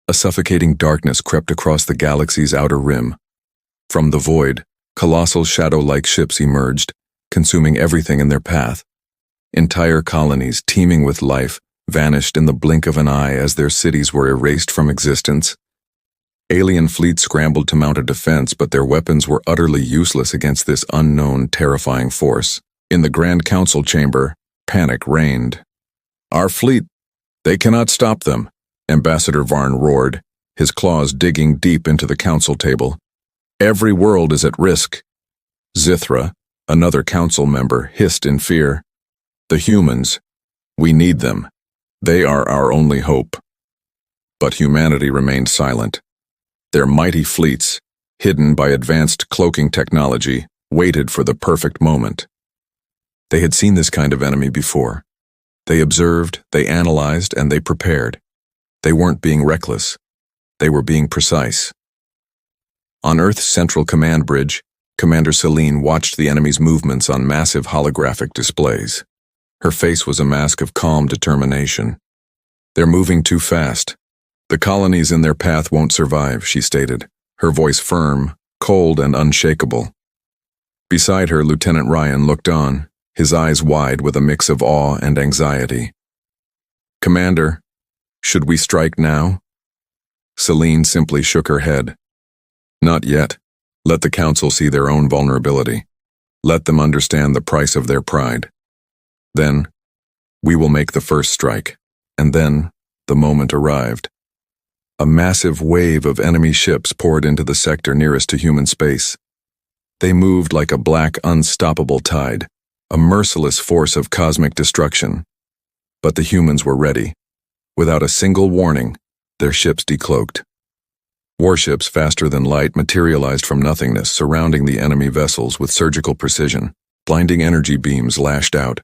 A suffocating darkness crept across the galaxy's outer rim. From the void, colossal shadow-like ships emerged, consuming everything in their path. Entire colonies, teeming with life, vanished in the blink of an eye as their cities were erased from existence. Alien fleets scrambled to mount a defense, but their weapons were utterly useless against this unknown, terrifying force. In the Grand Council chamber, panic reigned. "Our fleet! They cannot stop them," Ambassador Varn roared, his claws digging deep into the council table. "Every world is at risk." Zithra, another council member, hissed in fear. "The humans. We need them. They are our only hope." But humanity remained silent. Their mighty fleets, hidden by advanced cloaking technology, waited for the perfect moment. They had seen this kind of enemy before. They observed, they analyzed, and they prepared. They weren't being reckless. They were being precise. On Earth's central command bridge, Commander Selene watched the enemy's movements on massive holographic displays. Her face was a mask of calm determination. "They're moving too fast. The colonies in their path won't survive," she stated, her voice firm, cold, and unshakable. Beside her, Lieutenant Ryan looked on, his eyes wide with a mix of awe and anxiety. "Commander, should we strike now?" Selene simply shook her head. "Not yet. Let the Council see their own vulnerability. Let them understand the price of their pride. Then, we will make the first strike." And then, the moment arrived. A massive wave of enemy ships poured into the sector nearest to human space. They moved like a black, unstoppable tide, a merciless force of cosmic destruction. But the humans were ready. Without a single warning, their ships decloaked. Warships faster than light materialized from nothingness, surrounding the enemy vessels with surgical precision. Blinding energy beams lashed out,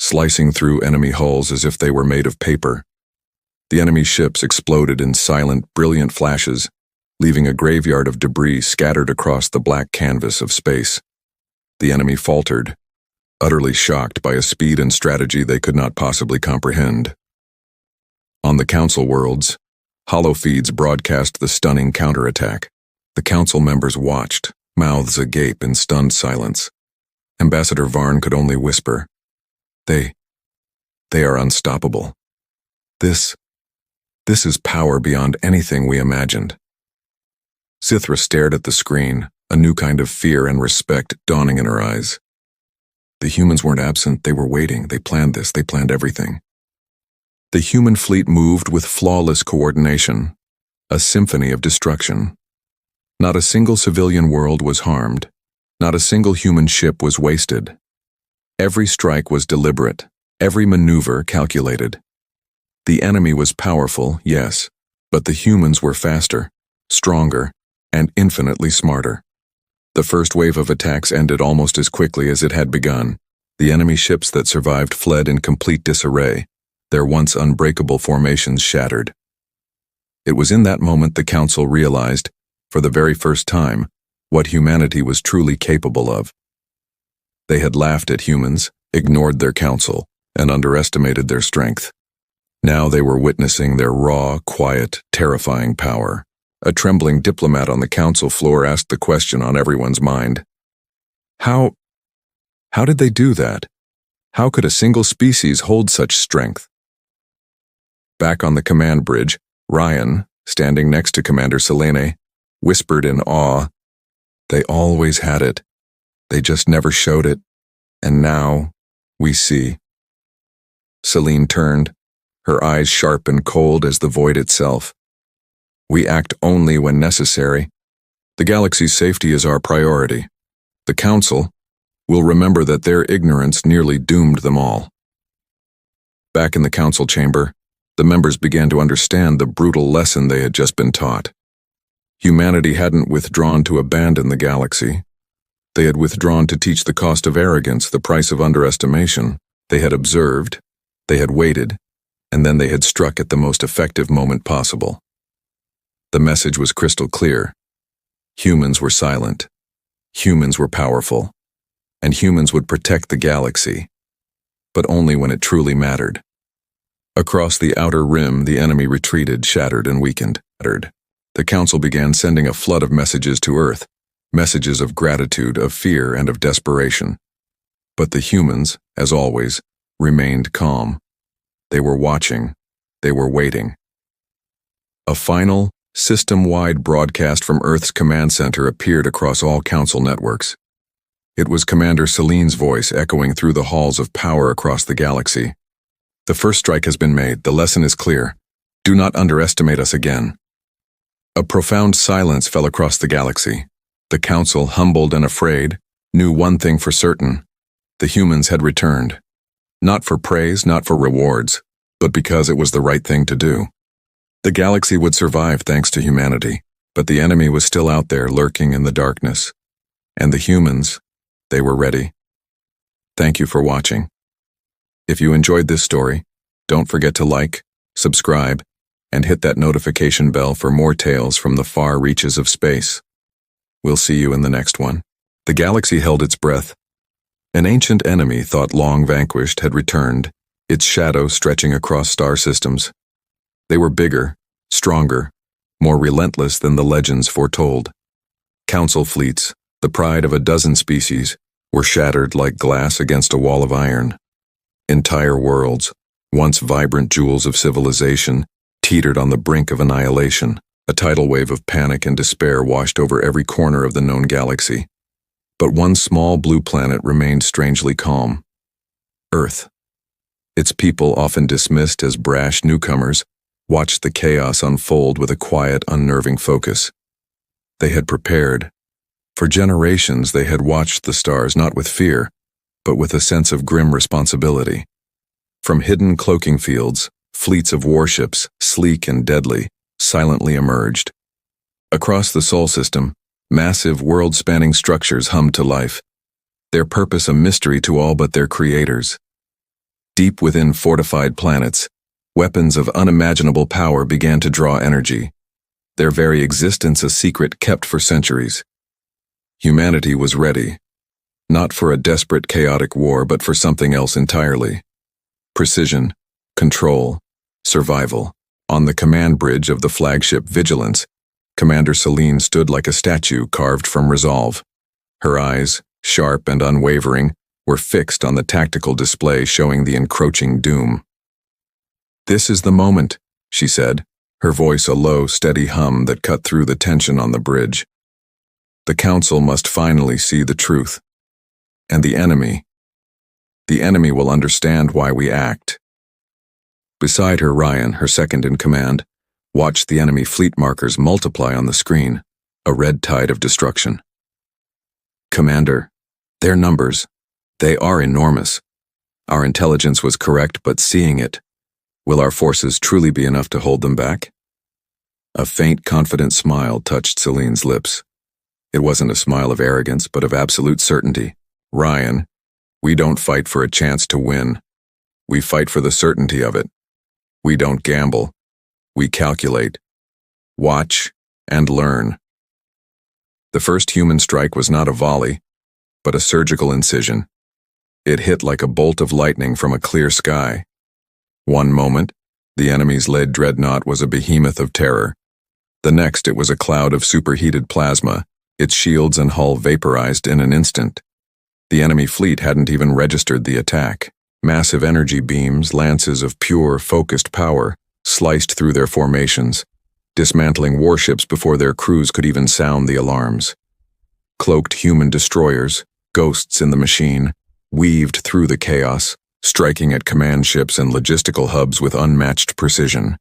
slicing through enemy hulls as if they were made of paper. The enemy ships exploded in silent, brilliant flashes, leaving a graveyard of debris scattered across the black canvas of space. The enemy faltered, utterly shocked by a speed and strategy they could not possibly comprehend. On the Council worlds, holofeeds broadcast the stunning counterattack. The Council members watched, mouths agape in stunned silence. Ambassador Varn could only whisper, They are unstoppable. This is power beyond anything we imagined." Zithra stared at the screen, a new kind of fear and respect dawning in her eyes. The humans weren't absent, they were waiting, they planned this, they planned everything. The human fleet moved with flawless coordination, a symphony of destruction. Not a single civilian world was harmed, not a single human ship was wasted. Every strike was deliberate, every maneuver calculated. The enemy was powerful, yes, but the humans were faster, stronger, and infinitely smarter. The first wave of attacks ended almost as quickly as it had begun. The enemy ships that survived fled in complete disarray, their once unbreakable formations shattered. It was in that moment the Council realized, for the very first time, what humanity was truly capable of. They had laughed at humans, ignored their counsel, and underestimated their strength. Now they were witnessing their raw, quiet, terrifying power. A trembling diplomat on the council floor asked the question on everyone's mind. How did they do that? How could a single species hold such strength? Back on the command bridge, Ryan, standing next to Commander Selene, whispered in awe, "They always had it. They just never showed it. And now, we see." Selene turned, her eyes sharp and cold as the void itself. "We act only when necessary. The galaxy's safety is our priority. The Council will remember that their ignorance nearly doomed them all." Back in the Council chamber, the members began to understand the brutal lesson they had just been taught. Humanity hadn't withdrawn to abandon the galaxy. They had withdrawn to teach the cost of arrogance, the price of underestimation. They had observed, they had waited, and then they had struck at the most effective moment possible. The message was crystal clear. Humans were silent. Humans were powerful. And humans would protect the galaxy, but only when it truly mattered. Across the outer rim, the enemy retreated, shattered and weakened. The council began sending a flood of messages to Earth, messages of gratitude, of fear, and of desperation. But the humans, as always, remained calm. They were watching. They were waiting. A final, system-wide broadcast from Earth's command center appeared across all council networks. It was Commander Celine's voice echoing through the halls of power across the galaxy. The first strike has been made. The lesson is clear. Do not underestimate us again. A profound silence fell across the galaxy. The council, humbled and afraid, knew one thing for certain. The humans had returned. Not for praise, not for rewards, but because it was the right thing to do. The galaxy would survive thanks to humanity, but the enemy was still out there lurking in the darkness. And the humans, they were ready. Thank you for watching. If you enjoyed this story, don't forget to like, subscribe, and hit that notification bell for more tales from the far reaches of space. We'll see you in the next one. The galaxy held its breath. An ancient enemy thought long vanquished had returned, its shadow stretching across star systems. They were bigger, stronger, more relentless than the legends foretold. Council fleets, the pride of a dozen species, were shattered like glass against a wall of iron. Entire worlds, once vibrant jewels of civilization, teetered on the brink of annihilation. A tidal wave of panic and despair washed over every corner of the known galaxy. But one small blue planet remained strangely calm. Earth. Its people, often dismissed as brash newcomers, watched the chaos unfold with a quiet, unnerving focus. They had prepared. For generations they had watched the stars not with fear, but with a sense of grim responsibility. From hidden cloaking fields, fleets of warships, sleek and deadly, silently emerged. Across the Sol system, massive world-spanning structures hummed to life, their purpose a mystery to all but their creators. Deep within fortified planets, weapons of unimaginable power began to draw energy, their very existence a secret kept for centuries. Humanity was ready, not for a desperate, chaotic war, but for something else entirely. Precision, control, survival. On the command bridge of the flagship Vigilance, Commander Celine stood like a statue carved from resolve. Her eyes, sharp and unwavering, were fixed on the tactical display showing the encroaching doom. "This is the moment," she said, her voice a low, steady hum that cut through the tension on the bridge. "The Council must finally see the truth. And the enemy will understand why we act." Beside her, Ryan, her second in command, watched the enemy fleet markers multiply on the screen, a red tide of destruction. "Commander, their numbers, they are enormous. Our intelligence was correct, but seeing it, will our forces truly be enough to hold them back?" A faint, confident smile touched Celine's lips. It wasn't a smile of arrogance, but of absolute certainty. "Ryan, we don't fight for a chance to win. We fight for the certainty of it. We don't gamble. We calculate, watch, and learn." The first human strike was not a volley, but a surgical incision. It hit like a bolt of lightning from a clear sky. One moment, the enemy's lead dreadnought was a behemoth of terror. The next, it was a cloud of superheated plasma, its shields and hull vaporized in an instant. The enemy fleet hadn't even registered the attack. Massive energy beams, lances of pure, focused power, sliced through their formations, dismantling warships before their crews could even sound the alarms. Cloaked human destroyers, ghosts in the machine, weaved through the chaos, striking at command ships and logistical hubs with unmatched precision.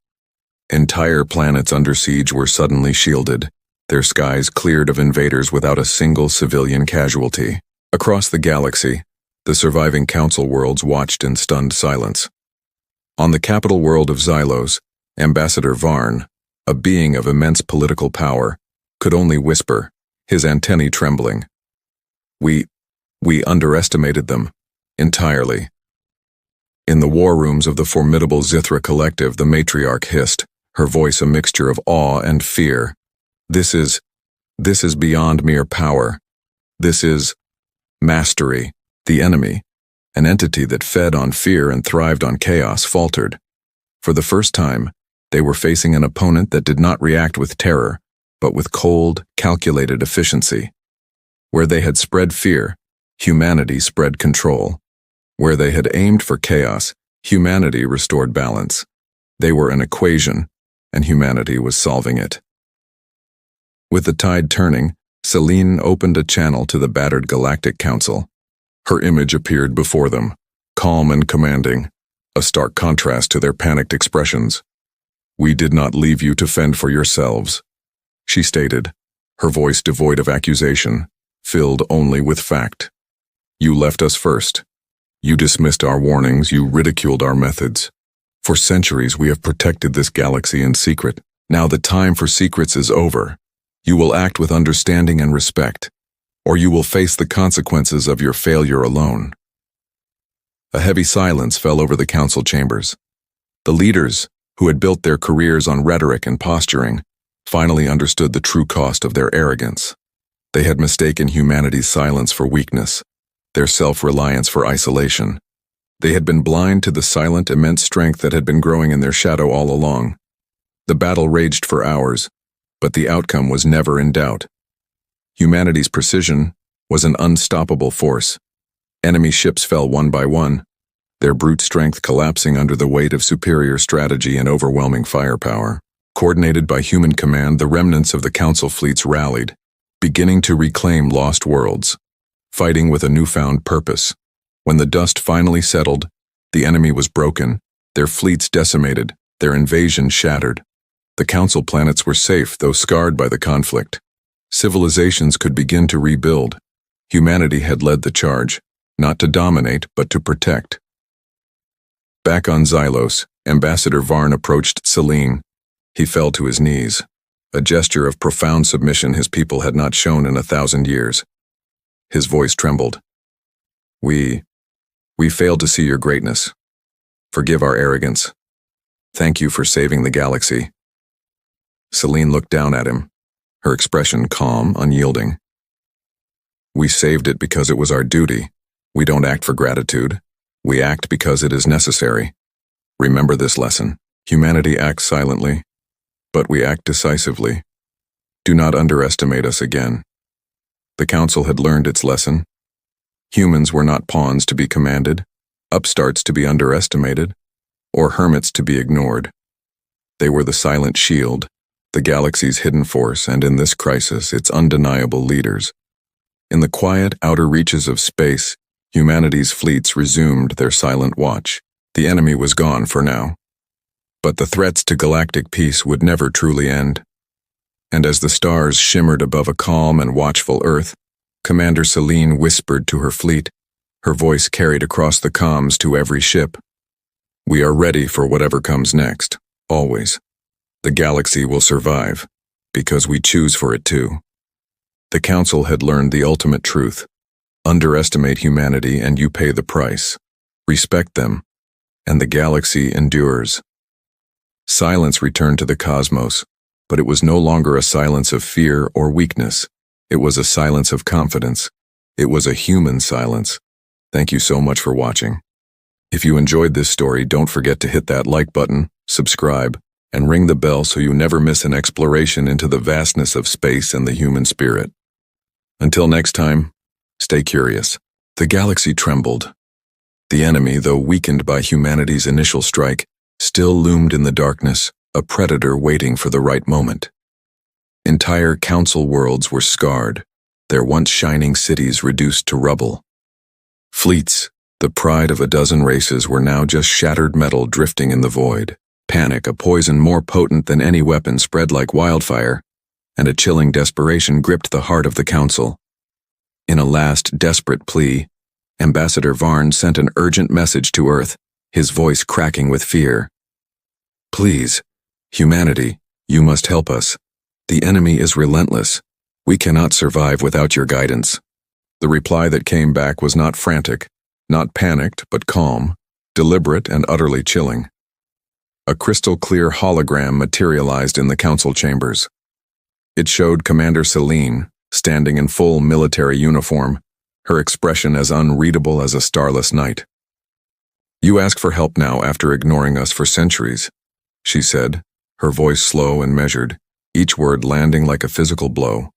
Entire planets under siege were suddenly shielded, their skies cleared of invaders without a single civilian casualty. Across the galaxy, the surviving council worlds watched in stunned silence. On the capital world of Xylos, Ambassador Varn, a being of immense political power, could only whisper, his antennae trembling. We underestimated them, entirely." In the war rooms of the formidable Zithra collective, the matriarch hissed, her voice a mixture of awe and fear. This is beyond mere power. This is mastery." The enemy, an entity that fed on fear and thrived on chaos, faltered. For the first time, They were facing an opponent that did not react with terror, but with cold, calculated efficiency. Where they had spread fear, humanity spread control. Where they had aimed for chaos, humanity restored balance. They were an equation, and humanity was solving it. With the tide turning, Selene opened a channel to the battered Galactic Council. Her image appeared before them, calm and commanding, a stark contrast to their panicked expressions. "We did not leave you to fend for yourselves," she stated, her voice devoid of accusation, filled only with fact. "You left us first. You dismissed our warnings, you ridiculed our methods. For centuries we have protected this galaxy in secret. Now the time for secrets is over. You will act with understanding and respect, or you will face the consequences of your failure alone." A heavy silence fell over the council chambers. The leaders, who had built their careers on rhetoric and posturing, finally understood the true cost of their arrogance. They had mistaken humanity's silence for weakness, their self-reliance for isolation. They had been blind to the silent, immense strength that had been growing in their shadow all along. The battle raged for hours, but the outcome was never in doubt. Humanity's precision was an unstoppable force. Enemy ships fell one by one, their brute strength collapsing under the weight of superior strategy and overwhelming firepower. Coordinated by human command, the remnants of the Council fleets rallied, beginning to reclaim lost worlds, fighting with a newfound purpose. When the dust finally settled, the enemy was broken, their fleets decimated, their invasion shattered. The Council planets were safe, though scarred by the conflict. Civilizations could begin to rebuild. Humanity had led the charge, not to dominate, but to protect. Back on Xylos, Ambassador Varn approached Selene. He fell to his knees, a gesture of profound submission his people had not shown in 1,000 years. His voice trembled. We failed to see your greatness. Forgive our arrogance. Thank you for saving the galaxy." Selene looked down at him, her expression calm, unyielding. "We saved it because it was our duty. We don't act for gratitude. We act because it is necessary. Remember this lesson. Humanity acts silently, but we act decisively. Do not underestimate us again." The Council had learned its lesson. Humans were not pawns to be commanded, upstarts to be underestimated, or hermits to be ignored. They were the silent shield, the galaxy's hidden force, and in this crisis, its undeniable leaders. In the quiet outer reaches of space, humanity's fleets resumed their silent watch. The enemy was gone for now. But the threats to galactic peace would never truly end. And as the stars shimmered above a calm and watchful Earth, Commander Selene whispered to her fleet, her voice carried across the comms to every ship. "We are ready for whatever comes next, always. The galaxy will survive, because we choose for it to." The Council had learned the ultimate truth. Underestimate humanity and you pay the price. Respect them, and the galaxy endures. Silence returned to the cosmos, but it was no longer a silence of fear or weakness. It was a silence of confidence. It was a human silence. Thank you so much for watching. If you enjoyed this story, don't forget to hit that like button, subscribe, and ring the bell so you never miss an exploration into the vastness of space and the human spirit. Until next time, stay curious. The galaxy trembled. The enemy, though weakened by humanity's initial strike, still loomed in the darkness, a predator waiting for the right moment. Entire Council worlds were scarred, their once shining cities reduced to rubble. Fleets, the pride of a dozen races, were now just shattered metal drifting in the void. Panic, a poison more potent than any weapon, spread like wildfire, and a chilling desperation gripped the heart of the Council. In a last desperate plea, Ambassador Varn sent an urgent message to Earth, his voice cracking with fear. "Please, humanity, you must help us. The enemy is relentless. We cannot survive without your guidance." The reply that came back was not frantic, not panicked, but calm, deliberate, and utterly chilling. A crystal-clear hologram materialized in the Council chambers. It showed Commander Selene, standing in full military uniform, her expression as unreadable as a starless night. "You ask for help now after ignoring us for centuries," she said, her voice slow and measured, each word landing like a physical blow.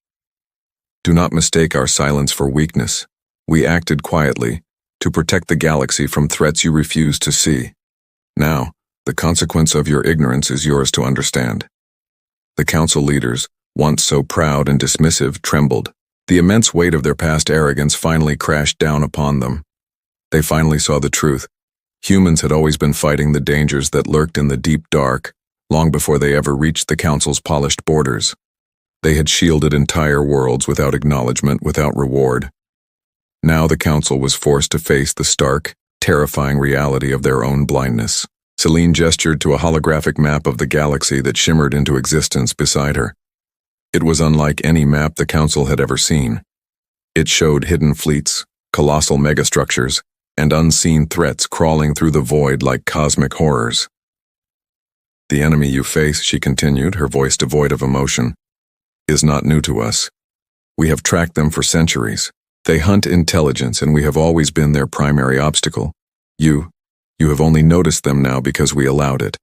Do not mistake our silence for weakness. We acted quietly, to protect the galaxy from threats you refuse to see. Now, the consequence of your ignorance is yours to understand. The council leaders, once so proud and dismissive, trembled. The immense weight of their past arrogance finally crashed down upon them. They finally saw the truth. Humans had always been fighting the dangers that lurked in the deep dark, long before they ever reached the council's polished borders. They had shielded entire worlds without acknowledgement, without reward. Now the council was forced to face the stark, terrifying reality of their own blindness. Celine gestured to a holographic map of the galaxy that shimmered into existence beside her. It was unlike any map the council had ever seen. It showed hidden fleets, colossal megastructures, and unseen threats crawling through the void like cosmic horrors. The enemy you face, she continued, her voice devoid of emotion, is not new to us. We have tracked them for centuries. They hunt intelligence, and we have always been their primary obstacle. You have only noticed them now because we allowed it.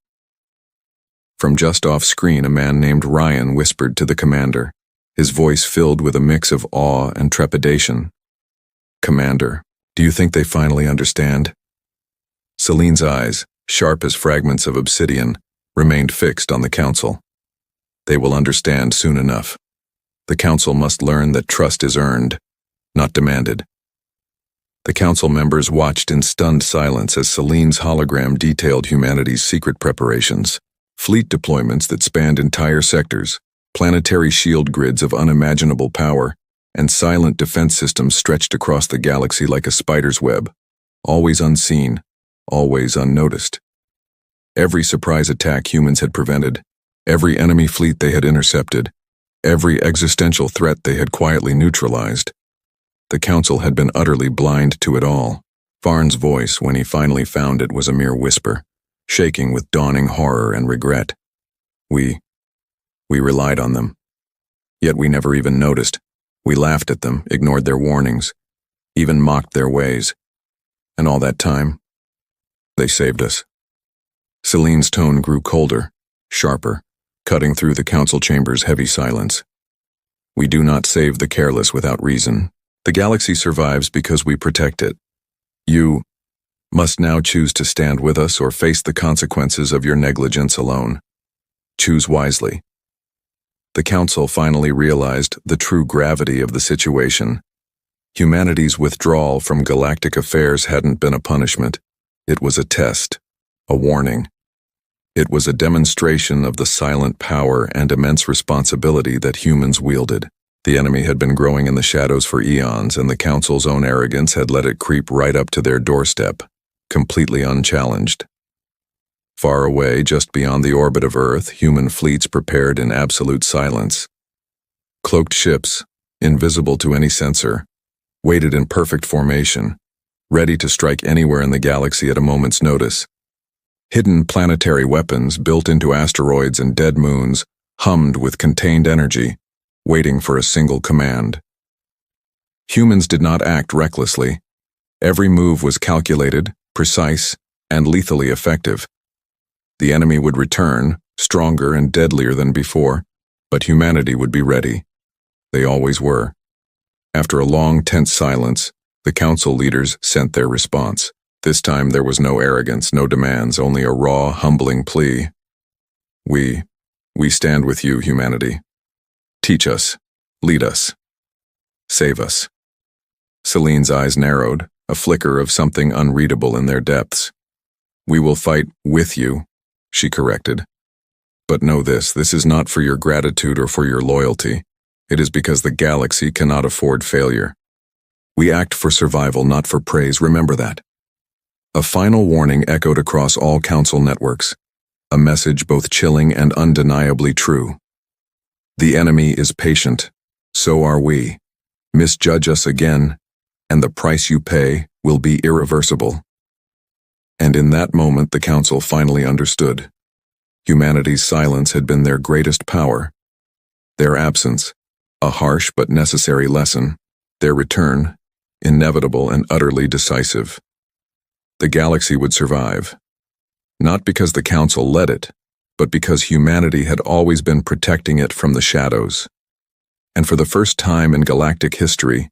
From just off screen, a man named Ryan whispered to the commander, his voice filled with a mix of awe and trepidation. Commander, do you think they finally understand? Celine's eyes, sharp as fragments of obsidian, remained fixed on the council. They will understand soon enough. The council must learn that trust is earned, not demanded. The council members watched in stunned silence as Celine's hologram detailed humanity's secret preparations, fleet deployments that spanned entire sectors, planetary shield grids of unimaginable power, and silent defense systems stretched across the galaxy like a spider's web, always unseen, always unnoticed. Every surprise attack humans had prevented, every enemy fleet they had intercepted, every existential threat they had quietly neutralized. The council had been utterly blind to it all. Farn's voice, when he finally found it, was a mere whisper, shaking with dawning horror and regret. We relied on them. Yet we never even noticed. We laughed at them, ignored their warnings, even mocked their ways. And all that time, they saved us. Celine's tone grew colder, sharper, cutting through the council chamber's heavy silence. We do not save the careless without reason. The galaxy survives because we protect it. You must now choose to stand with us or face the consequences of your negligence alone. Choose wisely. The council finally realized the true gravity of the situation. Humanity's withdrawal from galactic affairs hadn't been a punishment. It was a test, a warning. It was a demonstration of the silent power and immense responsibility that humans wielded. The enemy had been growing in the shadows for eons, and the council's own arrogance had let it creep right up to their doorstep, completely unchallenged. Far away, just beyond the orbit of Earth, human fleets prepared in absolute silence. Cloaked ships, invisible to any sensor, waited in perfect formation, ready to strike anywhere in the galaxy at a moment's notice. Hidden planetary weapons built into asteroids and dead moons hummed with contained energy, waiting for a single command. Humans did not act recklessly. Every move was calculated, precise, and lethally effective. The enemy would return, stronger and deadlier than before, but humanity would be ready. They always were. After a long, tense silence, the council leaders sent their response. This time there was no arrogance, no demands, only a raw, humbling plea. We stand with you, humanity. Teach us, lead us, save us. Celine's eyes narrowed, a flicker of something unreadable in their depths. We will fight with you, she corrected. But know this is not for your gratitude or for your loyalty. It is because the galaxy cannot afford failure. We act for survival, not for praise, remember that. A final warning echoed across all council networks, a message both chilling and undeniably true. The enemy is patient, so are we. Misjudge us again, and the price you pay will be irreversible. And in that moment the council finally understood. Humanity's silence had been their greatest power. Their absence, a harsh but necessary lesson. Their return, inevitable and utterly decisive. The galaxy would survive, not because the council led it, but because humanity had always been protecting it from the shadows. And for the first time in galactic history,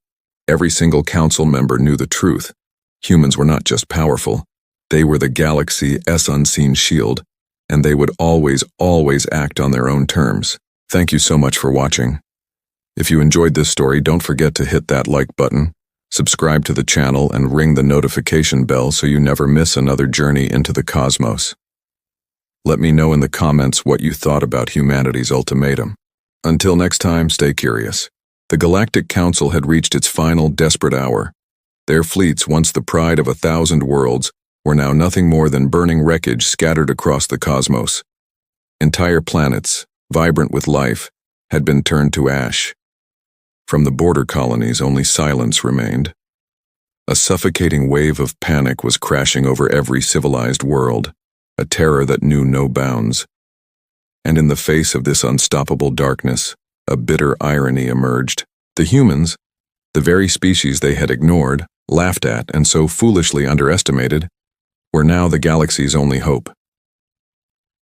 every single council member knew the truth. Humans were not just powerful, they were the galaxy's unseen shield, and they would always act on their own terms. Thank you so much for watching. If you enjoyed this story, don't forget to hit that like button, subscribe to the channel, and ring the notification bell so you never miss another journey into the cosmos. Let me know in the comments what you thought about humanity's ultimatum. Until next time, stay curious. The Galactic Council had reached its final desperate hour. Their fleets, once the pride of 1,000 worlds, were now nothing more than burning wreckage scattered across the cosmos. Entire planets, vibrant with life, had been turned to ash. From the border colonies, only silence remained. A suffocating wave of panic was crashing over every civilized world, a terror that knew no bounds. And in the face of this unstoppable darkness, a bitter irony emerged. The humans, the very species they had ignored, laughed at, and so foolishly underestimated, were now the galaxy's only hope.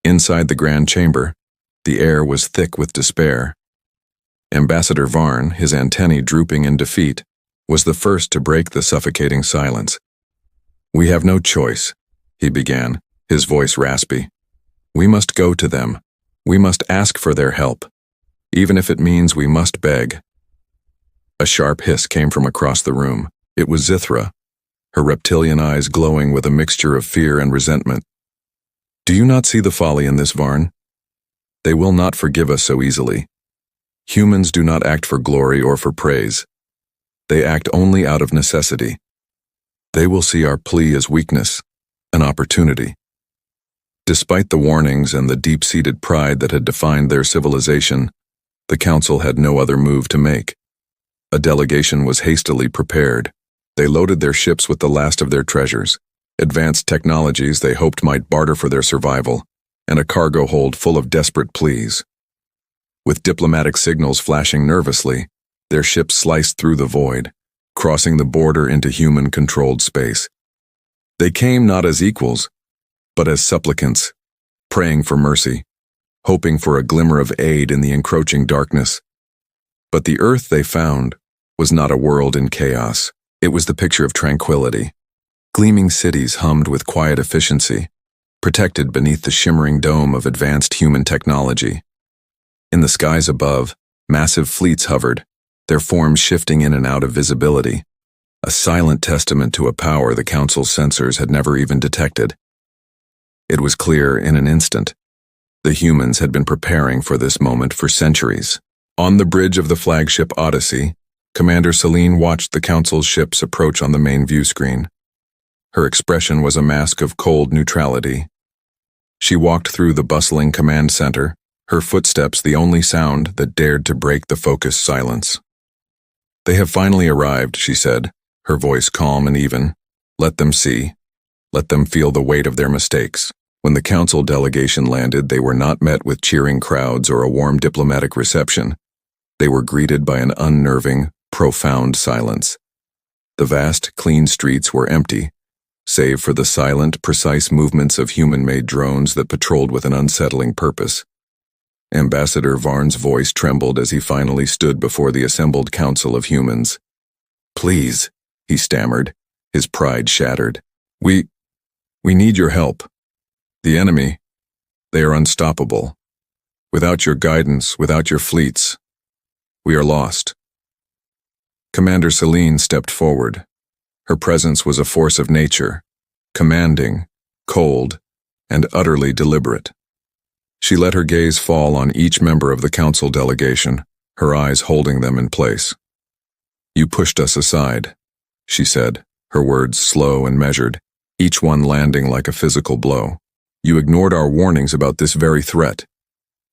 Inside the Grand Chamber, the air was thick with despair. Ambassador Varn, his antennae drooping in defeat, was the first to break the suffocating silence. "We have no choice," he began, his voice raspy. "We must go to them. We must ask for their help, even if it means we must beg." A sharp hiss came from across the room. It was Zithra, her reptilian eyes glowing with a mixture of fear and resentment. "Do you not see the folly in this, Varn? They will not forgive us so easily. Humans do not act for glory or for praise. They act only out of necessity. They will see our plea as weakness, an opportunity." Despite the warnings and the deep-seated pride that had defined their civilization, the Council had no other move to make. A delegation was hastily prepared. They loaded their ships with the last of their treasures, advanced technologies they hoped might barter for their survival, and a cargo hold full of desperate pleas. With diplomatic signals flashing nervously, their ships sliced through the void, crossing the border into human-controlled space. They came not as equals, but as supplicants, praying for mercy, hoping for a glimmer of aid in the encroaching darkness. But the Earth they found was not a world in chaos. It was the picture of tranquility. Gleaming cities hummed with quiet efficiency, protected beneath the shimmering dome of advanced human technology. In the skies above, massive fleets hovered, their forms shifting in and out of visibility, a silent testament to a power the Council's sensors had never even detected. It was clear in an instant. The humans had been preparing for this moment for centuries. On the bridge of the flagship Odyssey, Commander Celine watched the Council's ships approach on the main view screen. Her expression was a mask of cold neutrality. She walked through the bustling command center, her footsteps the only sound that dared to break the focused silence. "They have finally arrived," she said, her voice calm and even. "Let them see. Let them feel the weight of their mistakes." When the Council delegation landed, they were not met with cheering crowds or a warm diplomatic reception. They were greeted by an unnerving, profound silence. The vast, clean streets were empty, save for the silent, precise movements of human-made drones that patrolled with an unsettling purpose. Ambassador Varn's voice trembled as he finally stood before the assembled council of humans. "Please," he stammered, his pride shattered. We need your help. The enemy, they are unstoppable. Without your guidance, without your fleets, we are lost." Commander Celine stepped forward. Her presence was a force of nature, commanding, cold, and utterly deliberate. She let her gaze fall on each member of the Council delegation, her eyes holding them in place. "You pushed us aside," she said, her words slow and measured, each one landing like a physical blow. "You ignored our warnings about this very threat.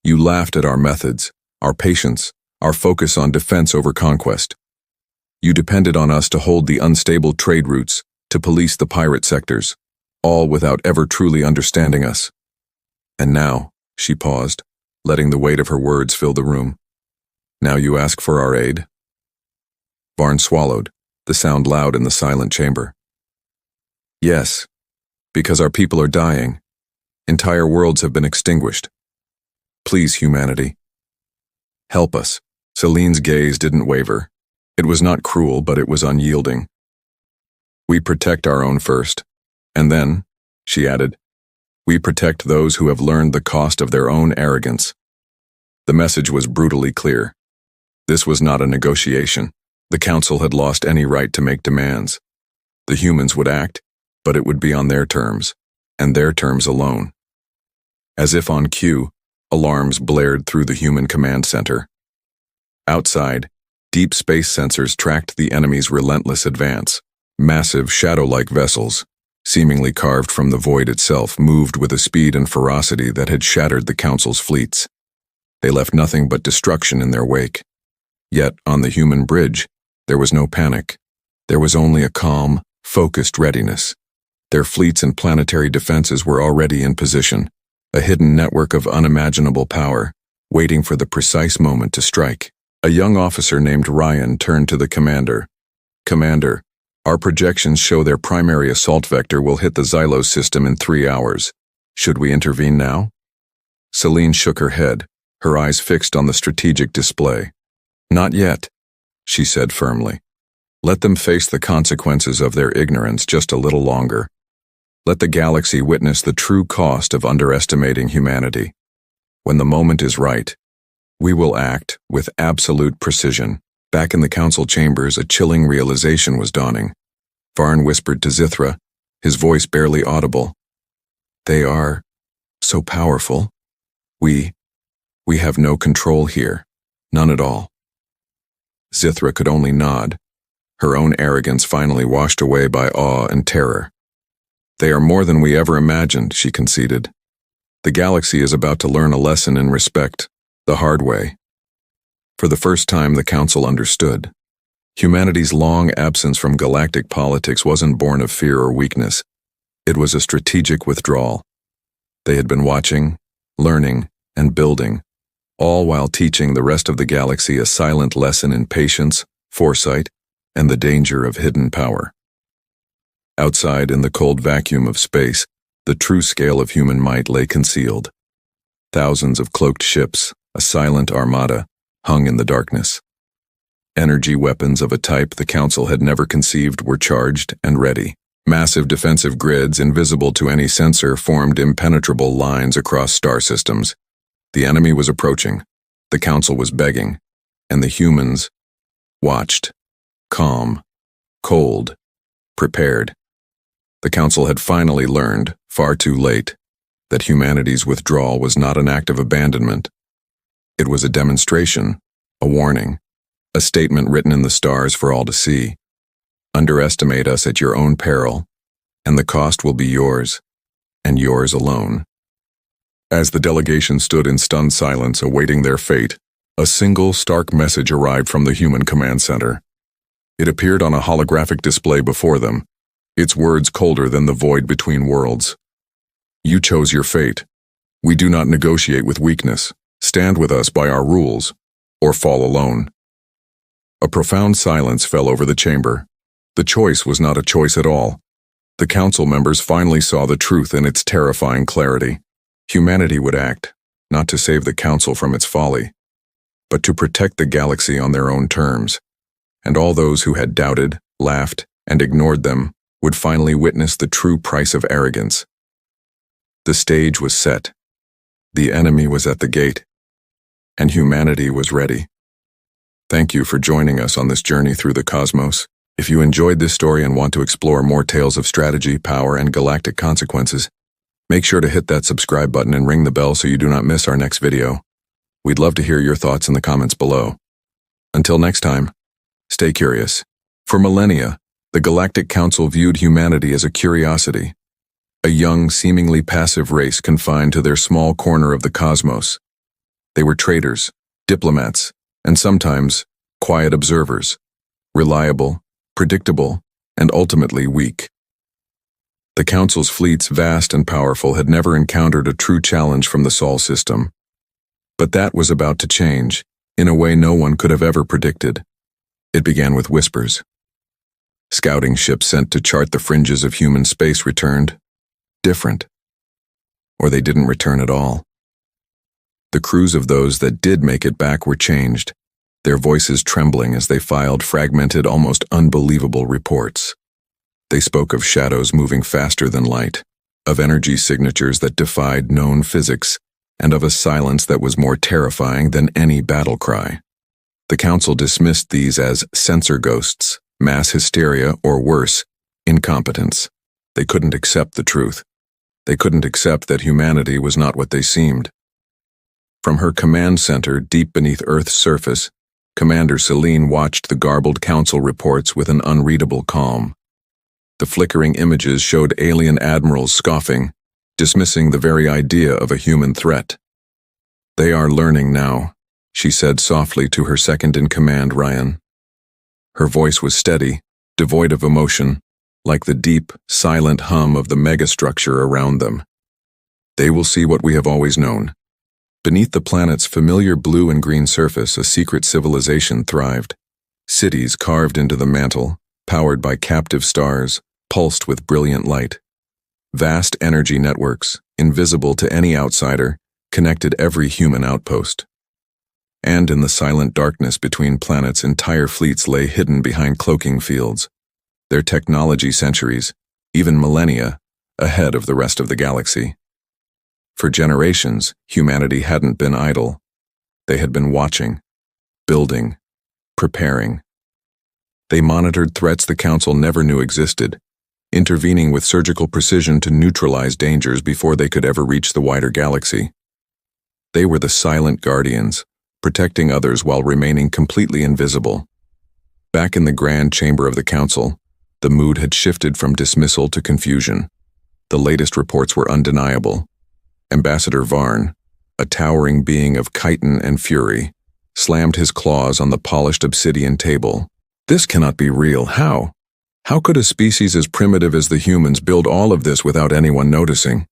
You laughed at our methods, our patience, our focus on defense over conquest. You depended on us to hold the unstable trade routes, to police the pirate sectors, all without ever truly understanding us. And now," she paused, letting the weight of her words fill the room, "now you ask for our aid?" Varn swallowed, the sound loud in the silent chamber. "Yes, because our people are dying. Entire worlds have been extinguished, Please, humanity. Help us. Celine's gaze didn't waver. It was not cruel, but it was unyielding. We protect our own first. And then, she added, we protect those who have learned the cost of their own arrogance. The message was brutally clear. This was not a negotiation. The council had lost any right to make demands. The humans would act, but it would be on their terms, and their terms alone. As if on cue, alarms blared through the human command center. Outside, deep space sensors tracked the enemy's relentless advance. Massive, shadow-like vessels, seemingly carved from the void itself, moved with a speed and ferocity that had shattered the council's fleets. They left nothing but destruction in their wake. Yet, on the human bridge, there was no panic. There was only a calm, focused readiness. Their fleets and planetary defenses were already in position, a hidden network of unimaginable power, waiting for the precise moment to strike. A young officer named Ryan turned to the commander. Commander, our projections show their primary assault vector will hit the Xylos system in 3 hours. Should we intervene now? Celine shook her head, her eyes fixed on the strategic display. Not yet, she said firmly. Let them face the consequences of their ignorance just a little longer. Let the galaxy witness the true cost of underestimating humanity. When the moment is right, we will act with absolute precision. Back in the council chambers, a chilling realization was dawning. Varn whispered to Zithra, his voice barely audible. They are so powerful. We have no control here. None at all. Zithra could only nod, her own arrogance finally washed away by awe and terror. They are more than we ever imagined, she conceded. The galaxy is about to learn a lesson in respect, the hard way. For the first time, the council understood. Humanity's long absence from galactic politics wasn't born of fear or weakness. It was a strategic withdrawal. They had been watching, learning, and building, all while teaching the rest of the galaxy a silent lesson in patience, foresight, and the danger of hidden power. Outside, in the cold vacuum of space, the true scale of human might lay concealed. Thousands of cloaked ships, a silent armada, hung in the darkness. Energy weapons of a type the Council had never conceived were charged and ready. Massive defensive grids, invisible to any sensor, formed impenetrable lines across star systems. The enemy was approaching, the Council was begging, and the humans watched, calm, cold, prepared. The Council had finally learned, far too late, that humanity's withdrawal was not an act of abandonment. It was a demonstration, a warning, a statement written in the stars for all to see. Underestimate us at your own peril, and the cost will be yours, and yours alone. As the delegation stood in stunned silence awaiting their fate, a single stark message arrived from the human command center. It appeared on a holographic display before them, its words colder than the void between worlds. You chose your fate. We do not negotiate with weakness. Stand with us by our rules, or fall alone. A profound silence fell over the chamber. The choice was not a choice at all. The council members finally saw the truth in its terrifying clarity. Humanity would act, not to save the council from its folly, but to protect the galaxy on their own terms. And all those who had doubted, laughed, and ignored them would finally witness the true price of arrogance. The stage was set. The enemy was at the gate, and humanity was ready. Thank you for joining us on this journey through the cosmos. If you enjoyed this story and want to explore more tales of strategy, power, and galactic consequences, make sure to hit that subscribe button and ring the bell so you do not miss our next video. We'd love to hear your thoughts in the comments below. Until next time, stay curious. For millennia, the Galactic Council viewed humanity as a curiosity, a young, seemingly passive race confined to their small corner of the cosmos. They were traders, diplomats, and sometimes quiet observers, reliable, predictable, and ultimately weak. The Council's fleets, vast and powerful, had never encountered a true challenge from the Sol system. But that was about to change, in a way no one could have ever predicted. It began with whispers. Scouting ships sent to chart the fringes of human space returned different. Or they didn't return at all. The crews of those that did make it back were changed, their voices trembling as they filed fragmented, almost unbelievable reports. They spoke of shadows moving faster than light, of energy signatures that defied known physics, and of a silence that was more terrifying than any battle cry. The council dismissed these as sensor ghosts, mass hysteria, or worse, incompetence. They couldn't accept the truth. They couldn't accept that humanity was not what they seemed. From her command center deep beneath Earth's surface, Commander Celine watched the garbled council reports with an unreadable calm. The flickering images showed alien admirals scoffing, dismissing the very idea of a human threat. "They are learning now," she said softly to her second-in-command, Ryan. Her voice was steady, devoid of emotion, like the deep, silent hum of the megastructure around them. "They will see what we have always known." Beneath the planet's familiar blue and green surface, a secret civilization thrived. Cities carved into the mantle, powered by captive stars, pulsed with brilliant light. Vast energy networks, invisible to any outsider, connected every human outpost. And in the silent darkness between planets, entire fleets lay hidden behind cloaking fields, their technology centuries, even millennia, ahead of the rest of the galaxy. For generations, humanity hadn't been idle. They had been watching, building, preparing. They monitored threats the Council never knew existed, intervening with surgical precision to neutralize dangers before they could ever reach the wider galaxy. They were the silent guardians, protecting others while remaining completely invisible. Back in the grand chamber of the Council, the mood had shifted from dismissal to confusion. The latest reports were undeniable. Ambassador Varn, a towering being of chitin and fury, slammed his claws on the polished obsidian table. "This cannot be real. How? How could a species as primitive as the humans build all of this without anyone noticing?"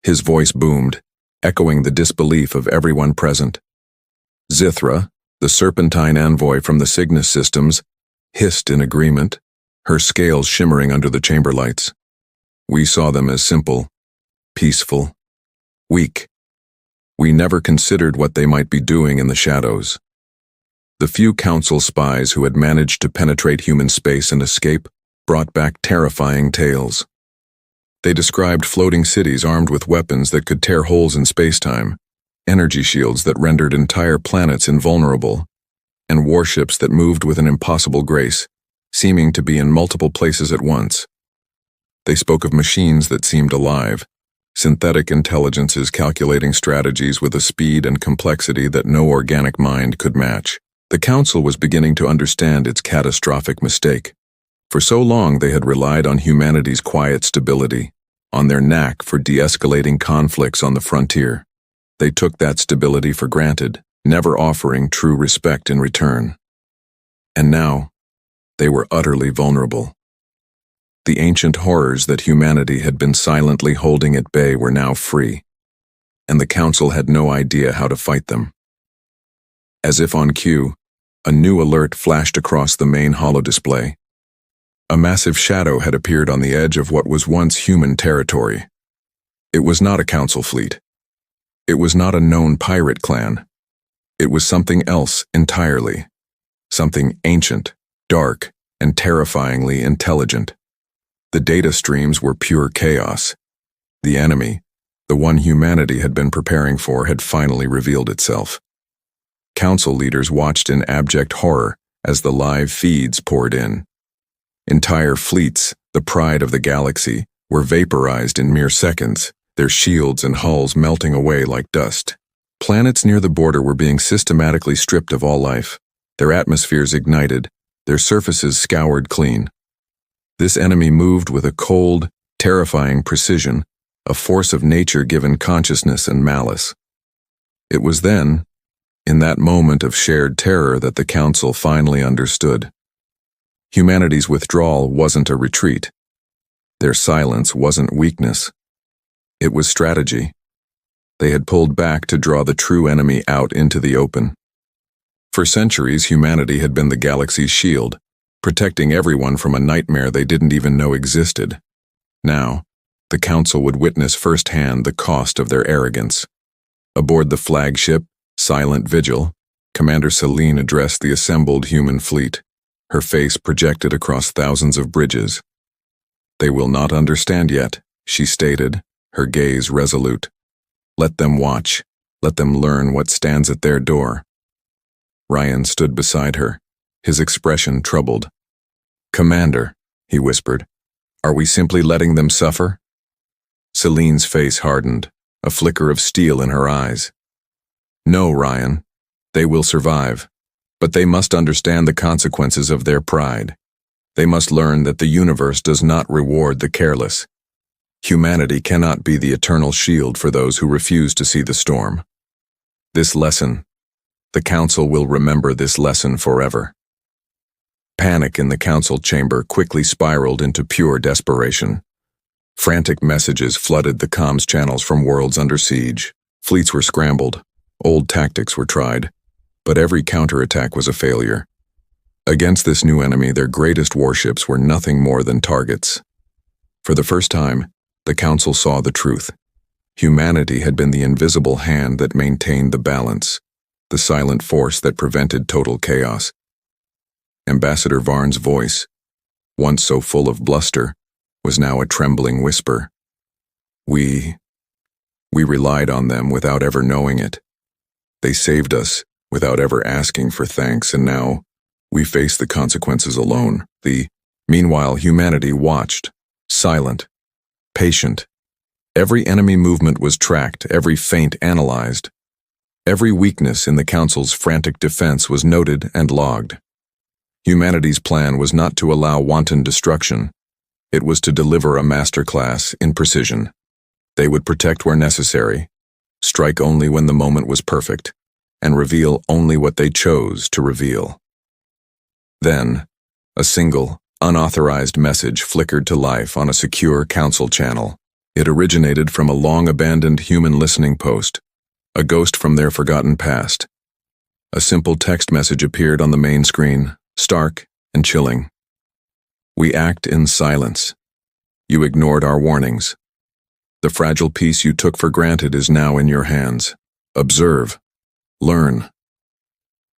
His voice boomed, echoing the disbelief of everyone present. Zithra, the serpentine envoy from the Cygnus systems, hissed in agreement, her scales shimmering under the chamber lights. "We saw them as simple, peaceful, weak. We never considered what they might be doing in the shadows." The few council spies who had managed to penetrate human space and escape brought back terrifying tales. They described floating cities armed with weapons that could tear holes in space-time, energy shields that rendered entire planets invulnerable, and warships that moved with an impossible grace, seeming to be in multiple places at once. They spoke of machines that seemed alive, synthetic intelligences calculating strategies with a speed and complexity that no organic mind could match. The Council was beginning to understand its catastrophic mistake. For so long they had relied on humanity's quiet stability, on their knack for de-escalating conflicts on the frontier. They took that stability for granted, never offering true respect in return. And now, they were utterly vulnerable. The ancient horrors that humanity had been silently holding at bay were now free, and the Council had no idea how to fight them. As if on cue, a new alert flashed across the main holodisplay. A massive shadow had appeared on the edge of what was once human territory. It was not a Council fleet. It was not a known pirate clan. It was something else entirely. Something ancient, dark, and terrifyingly intelligent. The data streams were pure chaos. The enemy, the one humanity had been preparing for, had finally revealed itself. Council leaders watched in abject horror as the live feeds poured in. Entire fleets, the pride of the galaxy, were vaporized in mere seconds, their shields and hulls melting away like dust. Planets near the border were being systematically stripped of all life, their atmospheres ignited, their surfaces scoured clean. This enemy moved with a cold, terrifying precision, a force of nature given consciousness and malice. It was then, in that moment of shared terror, that the Council finally understood. Humanity's withdrawal wasn't a retreat. Their silence wasn't weakness. It was strategy. They had pulled back to draw the true enemy out into the open. For centuries, humanity had been the galaxy's shield, protecting everyone from a nightmare they didn't even know existed. Now, the Council would witness firsthand the cost of their arrogance. Aboard the flagship, Silent Vigil, Commander Celine addressed the assembled human fleet, her face projected across thousands of bridges. "They will not understand yet," she stated, her gaze resolute. "Let them watch. Let them learn what stands at their door." Ryan stood beside her, his expression troubled. "Commander," he whispered, "are we simply letting them suffer?" Celine's face hardened, a flicker of steel in her eyes. "No, Ryan. They will survive, but they must understand the consequences of their pride. They must learn that the universe does not reward the careless. Humanity cannot be the eternal shield for those who refuse to see the storm. This lesson, the Council will remember this lesson forever." Panic in the Council chamber quickly spiraled into pure desperation. Frantic messages flooded the comms channels from worlds under siege. Fleets were scrambled. Old tactics were tried. But every counterattack was a failure. Against this new enemy, their greatest warships were nothing more than targets. For the first time, the Council saw the truth. Humanity had been the invisible hand that maintained the balance, the silent force that prevented total chaos. Ambassador Varn's voice, once so full of bluster, was now a trembling whisper. We relied on them without ever knowing it. They saved us without ever asking for thanks, and now we face the consequences alone. Meanwhile, humanity watched, silent, patient. Every enemy movement was tracked, every feint analyzed. Every weakness in the Council's frantic defense was noted and logged. Humanity's plan was not to allow wanton destruction. It was to deliver a masterclass in precision. They would protect where necessary, strike only when the moment was perfect, and reveal only what they chose to reveal. Then, a single, unauthorized message flickered to life on a secure Council channel. It originated from a long-abandoned human listening post, a ghost from their forgotten past. A simple text message appeared on the main screen, stark and chilling. "We act in silence. You ignored our warnings. The fragile peace you took for granted is now in your hands. Observe. Learn."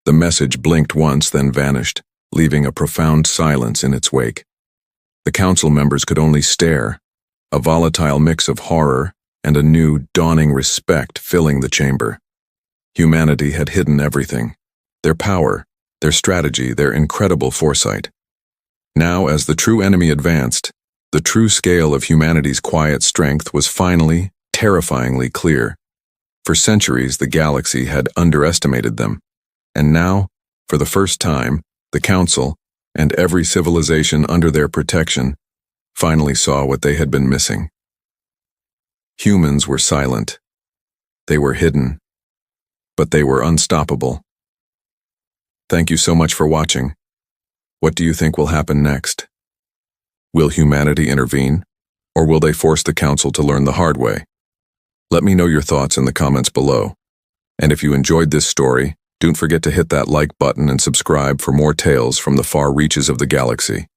The message blinked once, then vanished, leaving a profound silence in its wake. The Council members could only stare, a volatile mix of horror and a new, dawning respect filling the chamber. Humanity had hidden everything: their power, their strategy, their incredible foresight. Now, as the true enemy advanced, the true scale of humanity's quiet strength was finally, terrifyingly clear. For centuries, the galaxy had underestimated them, and now, for the first time, the Council, and every civilization under their protection, finally saw what they had been missing. Humans were silent. They were hidden. But they were unstoppable. Thank you so much for watching. What do you think will happen next? Will humanity intervene, or will they force the Council to learn the hard way? Let me know your thoughts in the comments below. And if you enjoyed this story, don't forget to hit that like button and subscribe for more tales from the far reaches of the galaxy.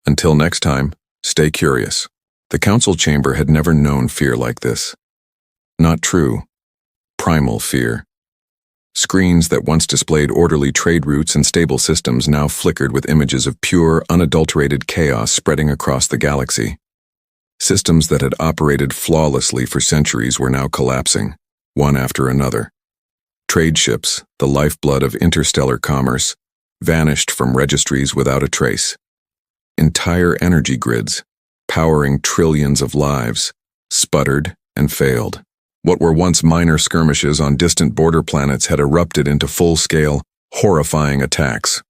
Until next time, stay curious. The Council chamber had never known fear like this. Not true. Primal fear. Screens that once displayed orderly trade routes and stable systems now flickered with images of pure, unadulterated chaos spreading across the galaxy. Systems that had operated flawlessly for centuries were now collapsing, one after another. Trade ships, the lifeblood of interstellar commerce, vanished from registries without a trace. Entire energy grids, powering trillions of lives, sputtered and failed. What were once minor skirmishes on distant border planets had erupted into full-scale, horrifying attacks.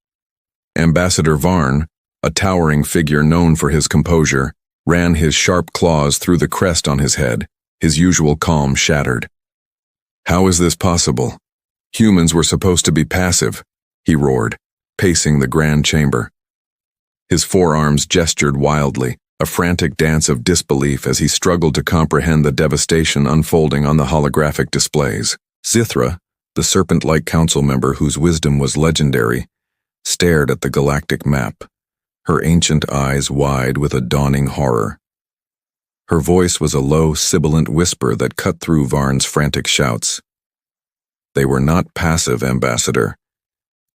Ambassador Varn, a towering figure known for his composure, ran his sharp claws through the crest on his head, his usual calm shattered. "How is this possible? Humans were supposed to be passive," he roared, pacing the grand chamber. His forearms gestured wildly, a frantic dance of disbelief as he struggled to comprehend the devastation unfolding on the holographic displays. Zithra, the serpent-like council member whose wisdom was legendary, stared at the galactic map, her ancient eyes wide with a dawning horror. Her voice was a low, sibilant whisper that cut through Varn's frantic shouts. They were not passive, Ambassador.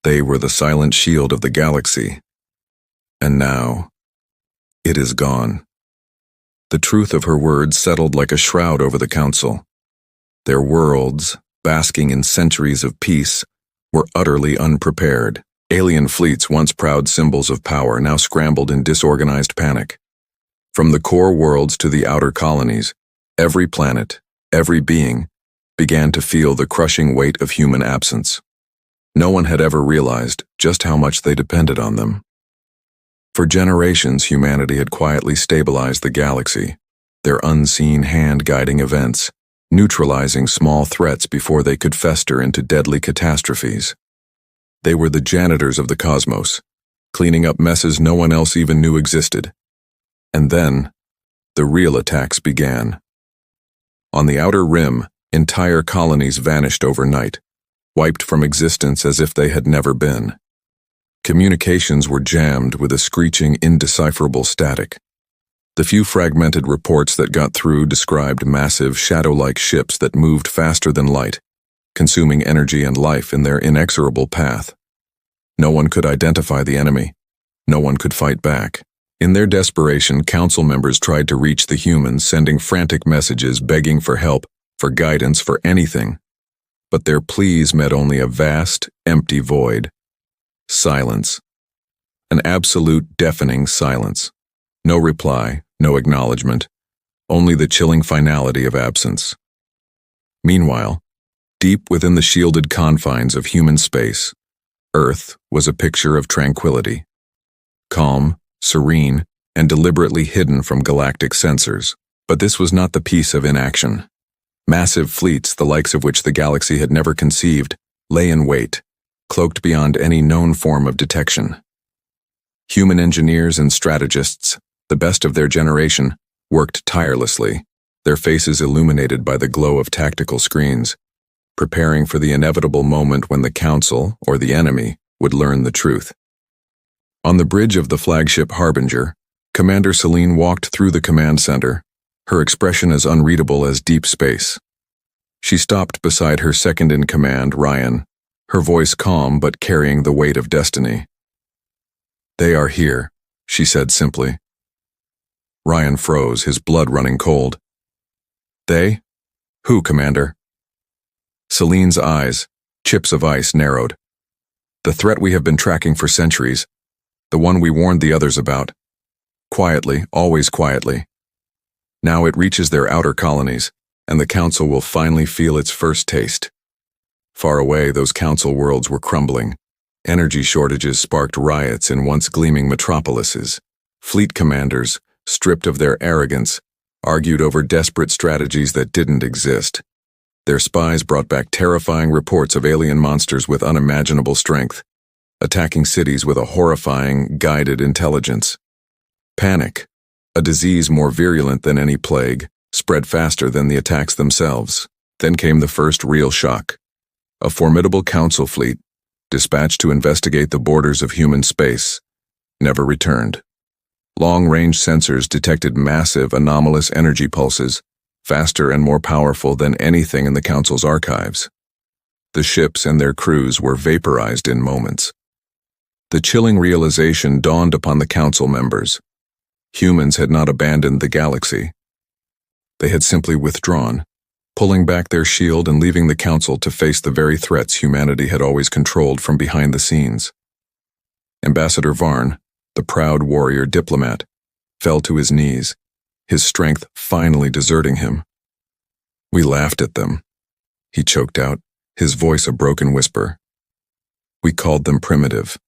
They were the silent shield of the galaxy. And now, it is gone. The truth of her words settled like a shroud over the Council. Their worlds, basking in centuries of peace, were utterly unprepared. Alien fleets, once proud symbols of power, now scrambled in disorganized panic. From the core worlds to the outer colonies, every planet, every being, began to feel the crushing weight of human absence. No one had ever realized just how much they depended on them. For generations, humanity had quietly stabilized the galaxy, their unseen hand guiding events, neutralizing small threats before they could fester into deadly catastrophes. They were the janitors of the cosmos, cleaning up messes no one else even knew existed. And then, the real attacks began. On the outer rim, entire colonies vanished overnight, wiped from existence as if they had never been. Communications were jammed with a screeching, indecipherable static. The few fragmented reports that got through described massive, shadow-like ships that moved faster than light, consuming energy and life in their inexorable path. No one could identify the enemy. No one could fight back. In their desperation, council members tried to reach the humans, sending frantic messages begging for help, for guidance, for anything. But their pleas met only a vast, empty void. Silence. An absolute, deafening silence. No reply, no acknowledgement, only the chilling finality of absence. Meanwhile, deep within the shielded confines of human space, Earth was a picture of tranquility. Calm, serene, and deliberately hidden from galactic sensors. But this was not the peace of inaction. Massive fleets, the likes of which the galaxy had never conceived, lay in wait, cloaked beyond any known form of detection. Human engineers and strategists, the best of their generation, worked tirelessly, their faces illuminated by the glow of tactical screens, preparing for the inevitable moment when the Council, or the enemy, would learn the truth. On the bridge of the flagship Harbinger, Commander Celine walked through the command center, her expression as unreadable as deep space. She stopped beside her second-in-command, Ryan, her voice calm but carrying the weight of destiny. "They are here," she said simply. Ryan froze, his blood running cold. "They? Who, Commander?" Celine's eyes, chips of ice, narrowed. "The threat we have been tracking for centuries, the one we warned the others about. Quietly, always quietly. Now it reaches their outer colonies, and the Council will finally feel its first taste." Far away, those Council worlds were crumbling. Energy shortages sparked riots in once gleaming metropolises. Fleet commanders, stripped of their arrogance, argued over desperate strategies that didn't exist. Their spies brought back terrifying reports of alien monsters with unimaginable strength, attacking cities with a horrifying, guided intelligence. Panic, a disease more virulent than any plague, spread faster than the attacks themselves. Then came the first real shock. A formidable Council fleet, dispatched to investigate the borders of human space, never returned. Long-range sensors detected massive, anomalous energy pulses, faster and more powerful than anything in the Council's archives. The ships and their crews were vaporized in moments. The chilling realization dawned upon the Council members. Humans had not abandoned the galaxy. They had simply withdrawn, pulling back their shield and leaving the Council to face the very threats humanity had always controlled from behind the scenes. Ambassador Varn, the proud warrior diplomat, fell to his knees, his strength finally deserting him. "We laughed at them," he choked out, his voice a broken whisper. "We called them primitive.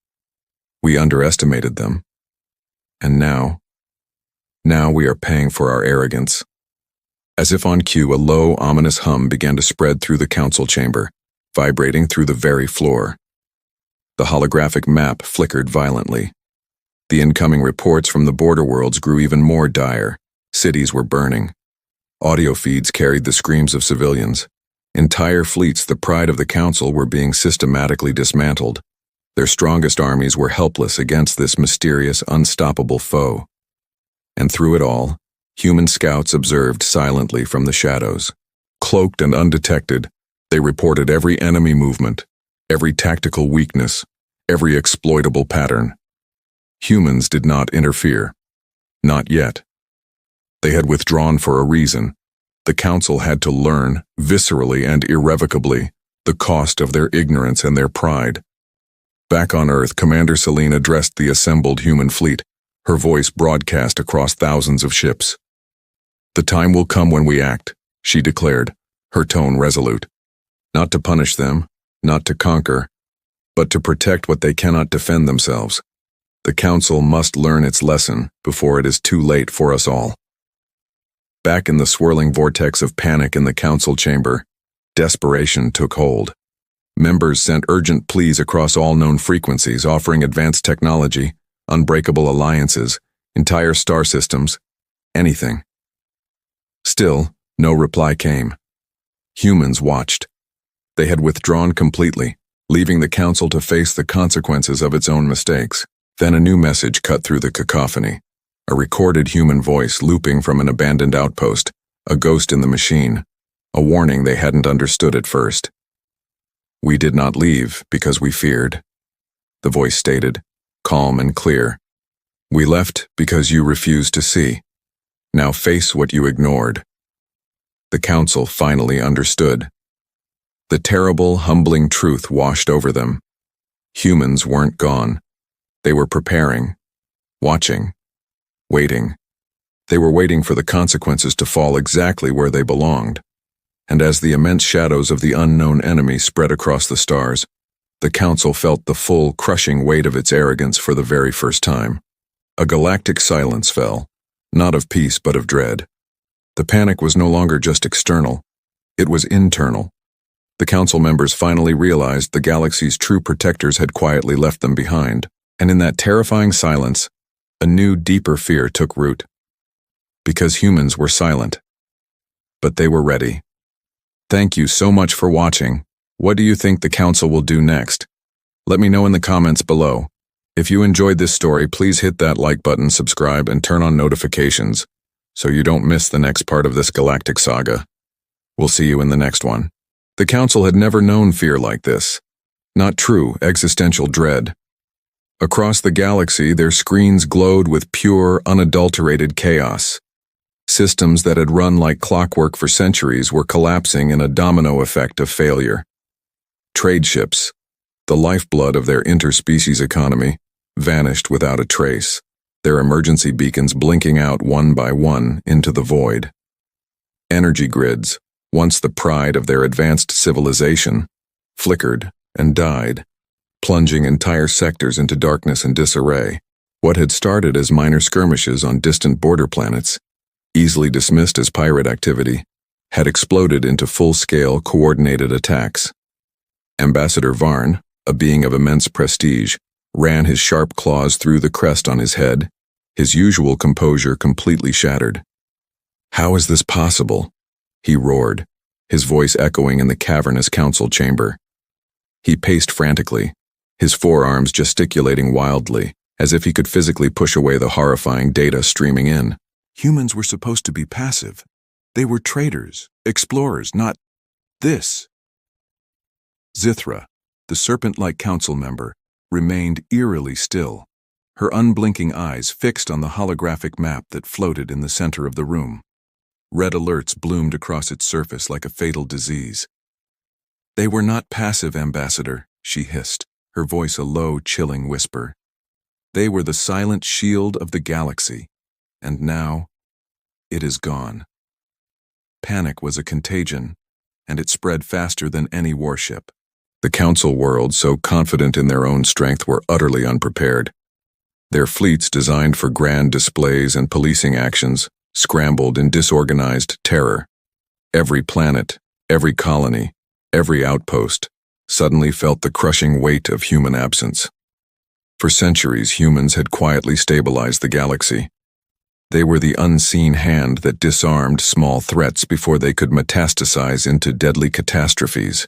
We underestimated them. And now we are paying for our arrogance." As if on cue, a low, ominous hum began to spread through the Council chamber, vibrating through the very floor. The holographic map flickered violently. The incoming reports from the border worlds grew even more dire. Cities were burning. Audio feeds carried the screams of civilians. Entire fleets, the pride of the Council, were being systematically dismantled. Their strongest armies were helpless against this mysterious, unstoppable foe. And through it all, human scouts observed silently from the shadows. Cloaked and undetected, They reported every enemy movement, every tactical weakness, every exploitable pattern. Humans did not interfere. Not yet. They had withdrawn for a reason. The Council had to learn, viscerally and irrevocably, the cost of their ignorance and their pride. Back on Earth, Commander Celine addressed the assembled human fleet, her voice broadcast across thousands of ships. "The time will come when we act," she declared, her tone resolute. "Not to punish them, not to conquer, but to protect what they cannot defend themselves. The Council must learn its lesson before it is too late for us all." Back in the swirling vortex of panic in the Council chamber, desperation took hold. Members sent urgent pleas across all known frequencies, offering advanced technology, unbreakable alliances, entire star systems, anything. Still, no reply came. Humans watched. They had withdrawn completely, leaving the Council to face the consequences of its own mistakes. Then a new message cut through the cacophony. A recorded human voice looping from an abandoned outpost, a ghost in the machine, a warning they hadn't understood at first. "We did not leave because we feared," the voice stated, calm and clear. "We left because you refused to see. Now face what you ignored." The Council finally understood. The terrible, humbling truth washed over them. Humans weren't gone. They were preparing, watching, waiting. They were waiting for the consequences to fall exactly where they belonged. And as the immense shadows of the unknown enemy spread across the stars, the Council felt the full, crushing weight of its arrogance for the very first time. A galactic silence fell, not of peace but of dread. The panic was no longer just external, it was internal. The Council members finally realized the galaxy's true protectors had quietly left them behind, and in that terrifying silence, a new, deeper fear took root. Because humans were silent. But they were ready. Thank you so much for watching. What do you think the Council will do next? Let me know in the comments below. If you enjoyed this story, please hit that like button, subscribe, and turn on notifications so you don't miss the next part of this galactic saga. We'll see you in the next one. The Council had never known fear like this. Not true existential dread. Across the galaxy, their screens glowed with pure, unadulterated chaos. Systems that had run like clockwork for centuries were collapsing in a domino effect of failure. Trade ships, the lifeblood of their interspecies economy, vanished without a trace, their emergency beacons blinking out one by one into the void. Energy grids, once the pride of their advanced civilization, flickered and died, plunging entire sectors into darkness and disarray. What had started as minor skirmishes on distant border planets, easily dismissed as pirate activity, had exploded into full-scale coordinated attacks. Ambassador Varn, a being of immense prestige, ran his sharp claws through the crest on his head, his usual composure completely shattered. "How is this possible?" he roared, his voice echoing in the cavernous council chamber. He paced frantically, his forearms gesticulating wildly, as if he could physically push away the horrifying data streaming in. Humans were supposed to be passive. They were traders, explorers, not this. Zithra, the serpent-like council member, remained eerily still, her unblinking eyes fixed on the holographic map that floated in the center of the room. Red alerts bloomed across its surface like a fatal disease. "They were not passive, Ambassador," she hissed, her voice a low, chilling whisper. "They were the silent shield of the galaxy, and now it is gone." Panic was a contagion, and it spread faster than any warship. The Council world, so confident in their own strength, were utterly unprepared. Their fleets, designed for grand displays and policing actions, scrambled in disorganized terror. Every planet, every colony, every outpost suddenly felt the crushing weight of human absence. For centuries, humans had quietly stabilized the galaxy. They were the unseen hand that disarmed small threats before they could metastasize into deadly catastrophes.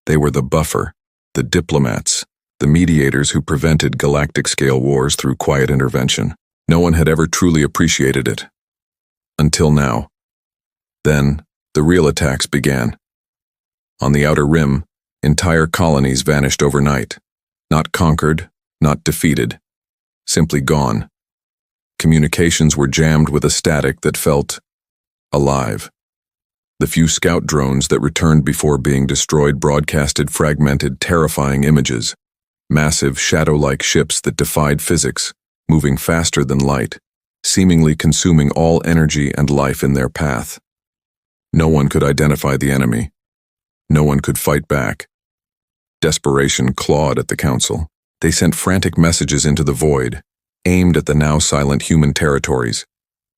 They were the buffer, the diplomats, the mediators who prevented galactic-scale wars through quiet intervention. No one had ever truly appreciated it. Until now. Then, the real attacks began. On the outer rim, entire colonies vanished overnight. Not conquered, not defeated, simply gone. Communications were jammed with a static that felt alive. The few scout drones that returned before being destroyed broadcasted fragmented, terrifying images. Massive, shadow-like ships that defied physics, moving faster than light, seemingly consuming all energy and life in their path. No one could identify the enemy. No one could fight back. Desperation clawed at the Council. They sent frantic messages into the void, aimed at the now silent human territories.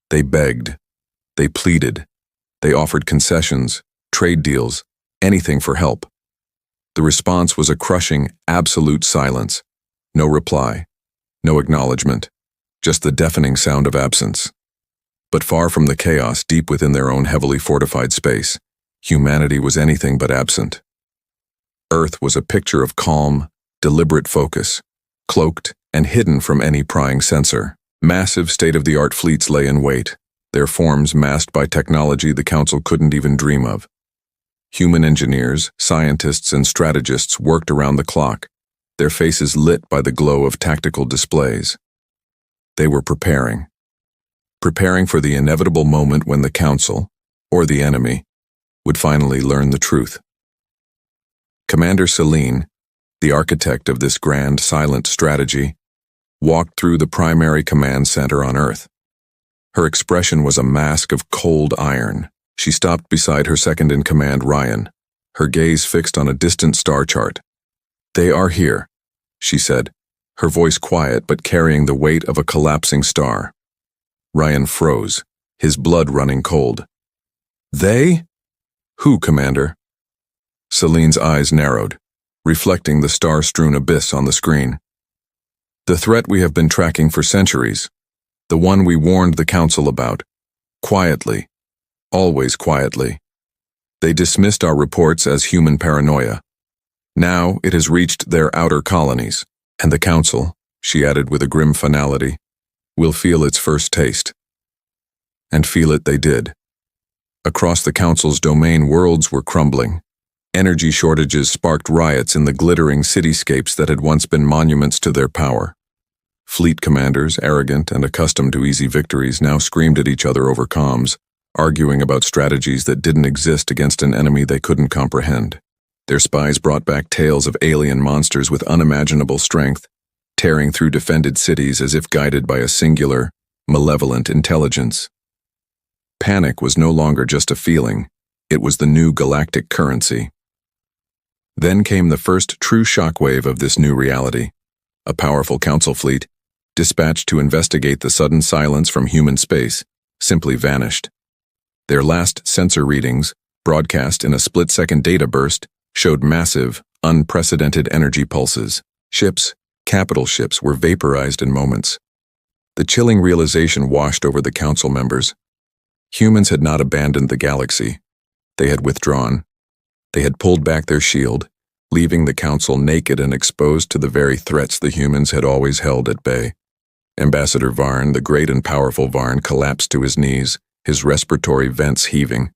They begged. They pleaded. They offered concessions, trade deals, anything for help. The response was a crushing, absolute silence. No reply. No acknowledgement. Just the deafening sound of absence. But far from the chaos deep within their own heavily fortified space, humanity was anything but absent. Earth was a picture of calm, deliberate focus, cloaked and hidden from any prying sensor. Massive state-of-the-art fleets lay in wait, their forms masked by technology the Council couldn't even dream of. Human engineers, scientists, and strategists worked around the clock, their faces lit by the glow of tactical displays. They were preparing for the inevitable moment when the Council, or the enemy, would finally learn the truth. Commander Celine, the architect of this grand, silent strategy, walked through the primary command center on Earth. Her expression was a mask of cold iron. She stopped beside her second-in-command, Ryan, her gaze fixed on a distant star chart. "They are here," she said, her voice quiet but carrying the weight of a collapsing star. Ryan froze, his blood running cold. "They? Who, Commander?" Celine's eyes narrowed, reflecting the star-strewn abyss on the screen. "The threat we have been tracking for centuries. The one we warned the Council about. Quietly. Always quietly. They dismissed our reports as human paranoia. Now it has reached their outer colonies, and the Council," she added with a grim finality, "will feel its first taste." And feel it they did. Across the Council's domain, worlds were crumbling. Energy shortages sparked riots in the glittering cityscapes that had once been monuments to their power. Fleet commanders, arrogant and accustomed to easy victories, now screamed at each other over comms, arguing about strategies that didn't exist against an enemy they couldn't comprehend. Their spies brought back tales of alien monsters with unimaginable strength, tearing through defended cities as if guided by a singular, malevolent intelligence. Panic was no longer just a feeling, it was the new galactic currency. Then came the first true shockwave of this new reality. A powerful Council fleet, dispatched to investigate the sudden silence from human space, simply vanished. Their last sensor readings, broadcast in a split-second data burst, showed massive, unprecedented energy pulses. Ships, capital ships, were vaporized in moments. The chilling realization washed over the Council members. Humans had not abandoned the galaxy. They had withdrawn. They had pulled back their shield, leaving the Council naked and exposed to the very threats the humans had always held at bay. Ambassador Varn, the great and powerful Varn, collapsed to his knees, his respiratory vents heaving.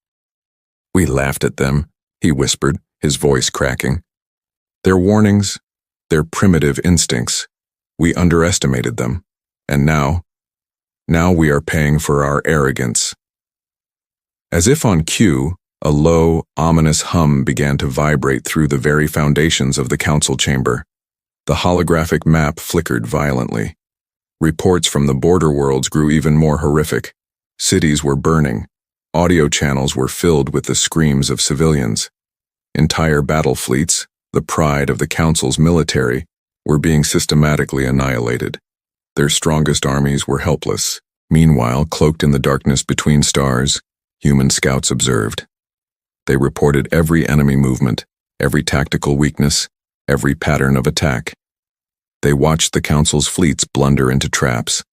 "We laughed at them," he whispered, his voice cracking. "Their warnings, their primitive instincts, we underestimated them. And now we are paying for our arrogance." As if on cue, a low, ominous hum began to vibrate through the very foundations of the Council chamber. The holographic map flickered violently. Reports from the border worlds grew even more horrific. Cities were burning. Audio channels were filled with the screams of civilians. Entire battle fleets, the pride of the Council's military, were being systematically annihilated. Their strongest armies were helpless. Meanwhile, cloaked in the darkness between stars, human scouts observed. They reported every enemy movement, every tactical weakness, every pattern of attack. They watched the Council's fleets blunder into traps.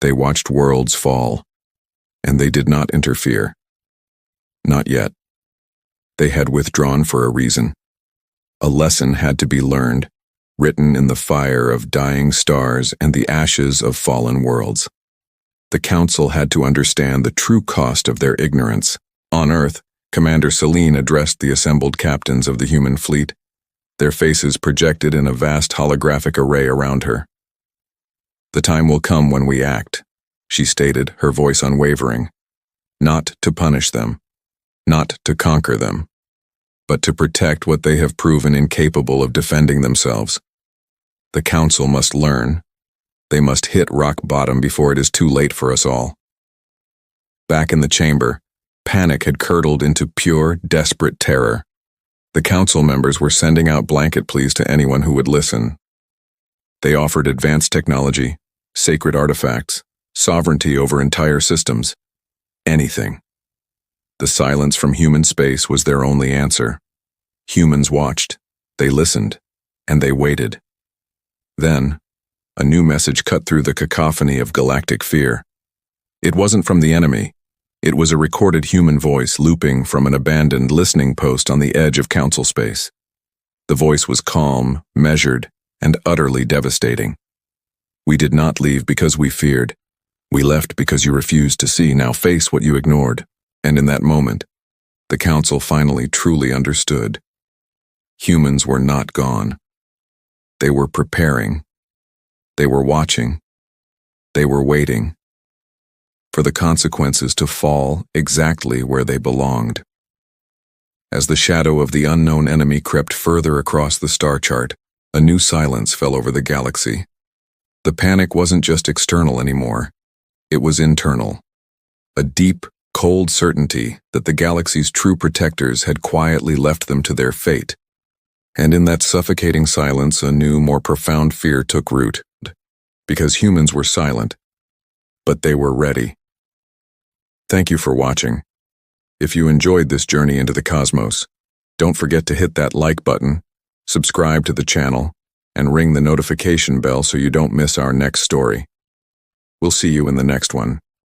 They watched worlds fall. And they did not interfere. Not yet. They had withdrawn for a reason. A lesson had to be learned, written in the fire of dying stars and the ashes of fallen worlds. The Council had to understand the true cost of their ignorance. On Earth, Commander Celine addressed the assembled captains of the human fleet, their faces projected in a vast holographic array around her. "The time will come when we act," she stated, her voice unwavering. "Not to punish them, not to conquer them, but to protect what they have proven incapable of defending themselves. The Council must learn. They must hit rock bottom before it is too late for us all." Back in the chamber, panic had curdled into pure, desperate terror. The Council members were sending out blanket pleas to anyone who would listen. They offered advanced technology, sacred artifacts, sovereignty over entire systems. Anything. The silence from human space was their only answer. Humans watched, they listened, and they waited. Then, a new message cut through the cacophony of galactic fear. It wasn't from the enemy. It was a recorded human voice looping from an abandoned listening post on the edge of Council space. The voice was calm, measured, and utterly devastating. "We did not leave because we feared. We left because you refused to see. Now face what you ignored." And in that moment, the Council finally truly understood. Humans were not gone. They were preparing. They were watching. They were waiting for the consequences to fall exactly where they belonged. As the shadow of the unknown enemy crept further across the star chart, a new silence fell over the galaxy. The panic wasn't just external anymore. It was internal. A deep, cold certainty that the galaxy's true protectors had quietly left them to their fate. And in that suffocating silence, a new, more profound fear took root. Because humans were silent, but they were ready. Thank you for watching. If you enjoyed this journey into the cosmos, don't forget to hit that like button, subscribe to the channel, and ring the notification bell so you don't miss our next story. We'll see you in the next one.